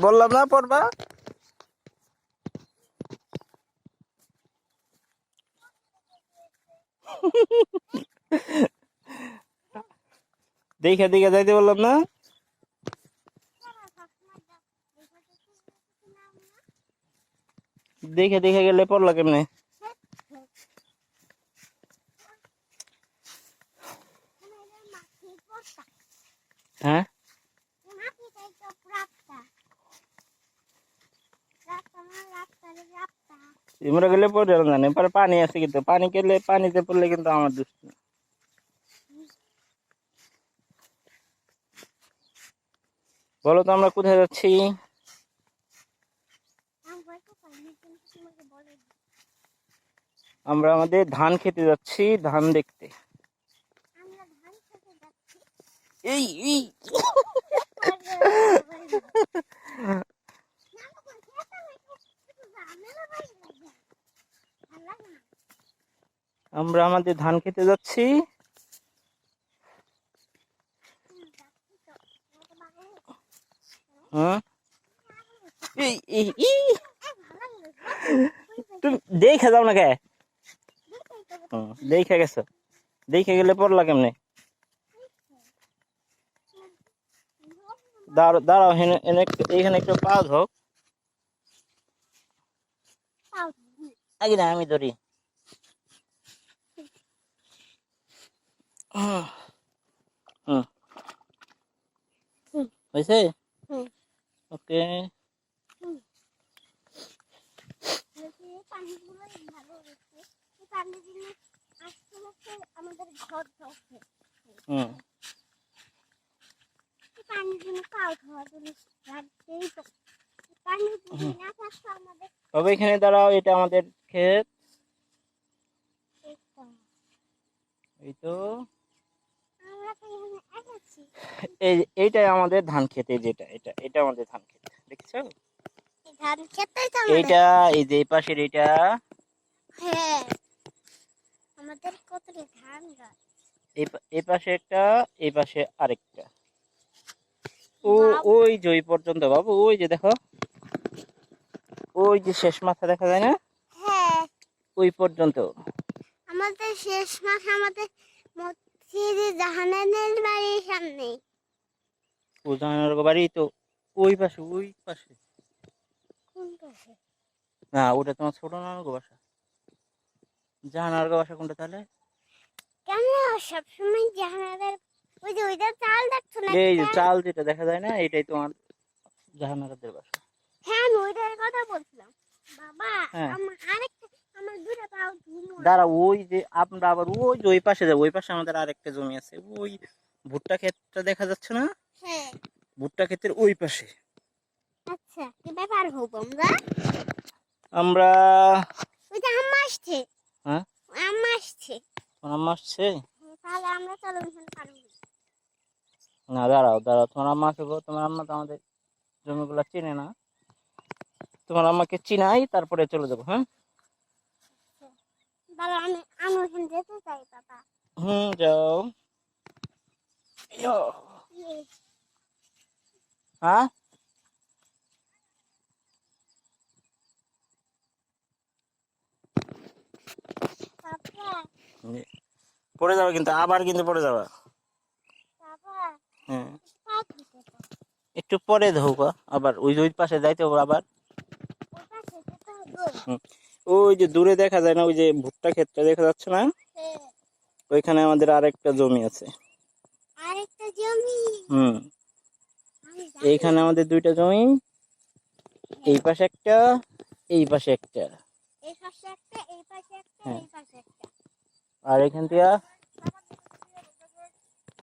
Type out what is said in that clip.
বললাম না পড়বা। দেখে দেখে যাইতে বললাম না। দেখে দেখে গেলে পড়লা কেমনে? হ্যাঁ তোমরা গেলে পড়ে জানে পরে পানি আছে কিন্তু পানি গেলে পানিতে পড়লে কিন্তু আমার দুষ্ট। বলো তো আমরা কোথায় যাচ্ছি? আমরা আমাদের ধান খেতে যাচ্ছি, ধান দেখতে। এই এই আমরা আমাদের ধান খেতে যাচ্ছি। হ্যাঁ তুমি দেখে যাও না কে? দেখে গেছো, দেখে গেলে পড়লা কেমনে? দাঁড়াও এখানে একটু পাওয়া হোক আগে না আমি ধরি। হয়েছে? ওকে। তবে এখানে দাঁড়াও, এটা আমাদের ক্ষেত। এই তো এইটাই আমাদের ধান খেতে, যেটা এটা আমাদের ধান খেত, দেখছো? এইটা এই যে এই পাশের এইটা। হ্যাঁ, আমাদের কতটা ধান গাছ। এই পাশে একটা, এই পাশে আরেকটা। ওই যে ওই পর্যন্ত বাবু, ওই যে দেখো, ওই যে শেষ মাথা দেখা যায় না? হ্যাঁ, ওই পর্যন্ত আমাদের শেষ মাস আমাদের মসজিদে জাহানানের বাড়ির সামনে। ও জাহানার বাড়ি তো ওই পাশে, ওই পাশে। কোন পাশে? না ওটা তোমার ছোট নানার বাসা। জাহানার বাসা কোনটা তাহলে? কেন সবসময় জাহানাদের ওই যে ওইটা চাল দেখছো না? এই যে চাল যেটা দেখা যায় না, এটাই তোমার জাহানারাদের বাসা। হ্যাঁ, আমি ওইটার কথা বলছিলাম বাবা। হ্যাঁ আমার দুটো পাও দাঁড়া, ওই যে আমরা আবার ওই যে ওই পাশে যাবো। ওই পাশে আমাদের আরেকটা জমি আছে, ওই ভুট্টা ক্ষেতটা দেখা যাচ্ছে না? হ্যাঁ, ভুট্টা ক্ষেতের ওই পাশে। আচ্ছা কি ব্যাপার হবো আমরা? আমরা ওই যে আম্মা আসছে। হ্যাঁ আম্মা আসছে। আম্মা আসছে? তাহলে আমরা চলো ওখানে পারবো না দাঁড়াও দাঁড়াও, তোমার আম্মা আসবো। তোমার আম্মা তো আমাদের জমিগুলা চিনে না। তোমার আম্মাকে চিনাই তারপরে চলে যাবো। হ্যাঁ বাবা, আমি ওখানে যেতে চাই বাবা। যাও। হ্যাঁ বাবা, পড়ে যাবে কিন্তু, আবার কিন্তু পড়ে যাবে। বাবা, হ্যাঁ পা ধুতে দাও। একটু পরে ধোকা, আবার ওই ওই পাশে যাইতে হবে আবার। ওই পাশে যেতে হবে। ওই যে দূরে দেখা যায় না, ওই যে ভুট্টা ক্ষেতটা দেখা যাচ্ছে না? হ্যাঁ, ওইখানে আমাদের আরেকটা জমি আছে। আরেকটা জমি। আমি জানি। এইখানে আমাদের দুইটা জমি, এই পাশে একটা, এই পাশে একটা। এই পাশে একটা, এই পাশে একটা, হ্যাঁ এই পাশে একটা। আর এখান থেকে